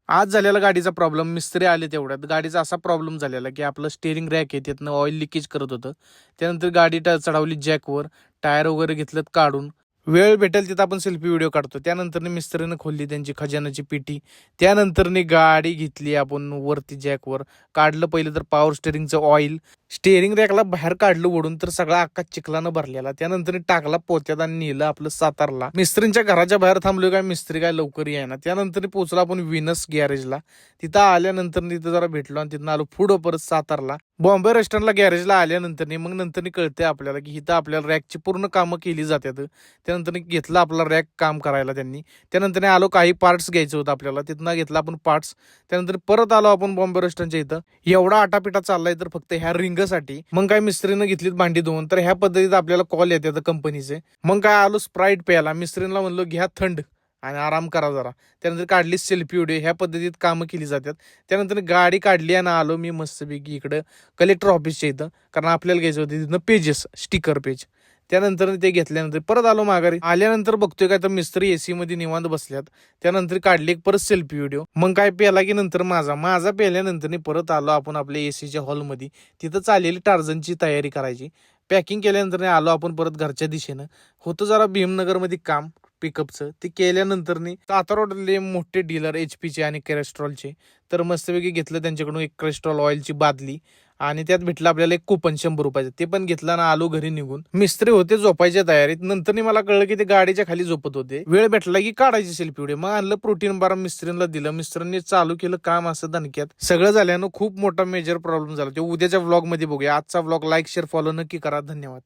आज झालेला गाडीचा प्रॉब्लेम, मिस्त्री आले तेवढ्यात गाडीचा असा प्रॉब्लेम झालेला की आपलं स्टेअरिंग रॅक आहे त्यातनं ऑइल लिकेज करत होतं. त्यानंतर गाडी चढवली जॅकवर, टायर वगैरे घेतलं काढून. वेळ भेटेल तिथं आपण सेल्फी व्हिडिओ काढतो. त्यानंतर मिस्त्रीनं खोलली त्यांची खजानाची पेटी. त्यानंतर गाडी घेतली आपण वरती जॅकवर, काढलं पहिलं तर पॉवर स्टेअरिंगचं ऑइल, स्टेअरिंग रॅकला बाहेर काढलं ओढून, तर सगळा अख्खा चिखलानं भरलेला. त्यानंतर टाकला पोत्यात आणि नेलं आपलं सातारला. मिस्त्रींच्या घराच्या बाहेर थांबलो, काय मिस्त्री काय लवकर यायना. त्यानंतर पोहोचलो आपण विनस गॅरेजला. तिथं आल्यानंतर तिथं जरा भेटलो आणि तिथं आलो पुढं परत सातारला. बॉम्बे रेस्टॉरंटला गॅरेजला आल्यानंतर मग नंतर कळते आपल्याला की इथं आपल्याला रॅकची पूर्ण कामं केली जातात. त्यानंतर घेतला आपला रॅक काम करायला त्यांनी. त्यानंतर आलो काही पार्ट्स घ्यायचं होतं आपल्याला, तिथनं घेतला आपण पार्ट्स. त्यानंतर परत आलो आपण बॉम्बे रेस्टॉरंटच्या इथं. एवढा आटापिटा चाललाय तर फक्त ह्या रिंगसाठी. मग काय मिस्त्रीनं घेतलीत भांडी धुवून. तर ह्या पद्धतीत आपल्याला कॉल येतात कंपनीचे. मग काय आलो स्प्राईट प्यायला. मिस्त्रीला म्हणलो घ्या थंड आणि आराम करा जरा. त्यानंतर काढली सेल्फी व्हिडिओ. ह्या पद्धतीत कामं केली जातात. त्यानंतर गाडी काढली आणि आलो मी मस्तपैकी इकडं कलेक्टर ऑफिसच्या इथं, कारण आपल्याला घ्यायचं होतं तिथनं पेजेस, स्टिकर पेज. त्यानंतर ते घेतल्यानंतर परत आलो माघारी. आल्यानंतर बघतोय काय तर मिस्त्री एसी मध्ये निवांत बसल्यात. त्यानंतर काढली एक परत सेल्फी व्हिडिओ. मग काय प्याला की नंतर माझा प्याल्यानंतर परत आलो आपण आपल्या एसीच्या हॉलमध्ये. तिथं चाललेली टार्झनची तयारी करायची. पॅकिंग केल्यानंतर आलो आपण परत घरच्या दिशेनं. होतं जरा भीमनगरमध्ये काम पिकअपचं, ते केल्यानंतर सातारा मोठे डीलर एचपीचे आणि कॅरेस्ट्रॉलचे. तर मस्तपैकी घेतलं त्यांच्याकडून एक कॅरेस्ट्रॉल ऑइलची बादली आणि त्यात भेटलं आपल्याला एक कुपन 100 रुपयाचं. ते पण घेतलं ना आलो घरी निघून. मिस्त्री होते झोपायच्या तयारीत. नंतर मला कळलं की ते गाडीच्या खाली झोपत होते. वेळ भेटला की काढायची सेल्फी व्हिडिओ. मग आणलं प्रोटीन बार, मिस्त्रीला दिलं. मिस्त्रीने चालू केलं काम असं दणक्यात. सगळं झाल्यानं खूप मोठा मेजर प्रॉब्लेम झाला. ते उद्याच्या व्लॉग मध्ये बघूया. आजचा व्लॉग लाईक शेअर फॉलो नक्की करा. धन्यवाद.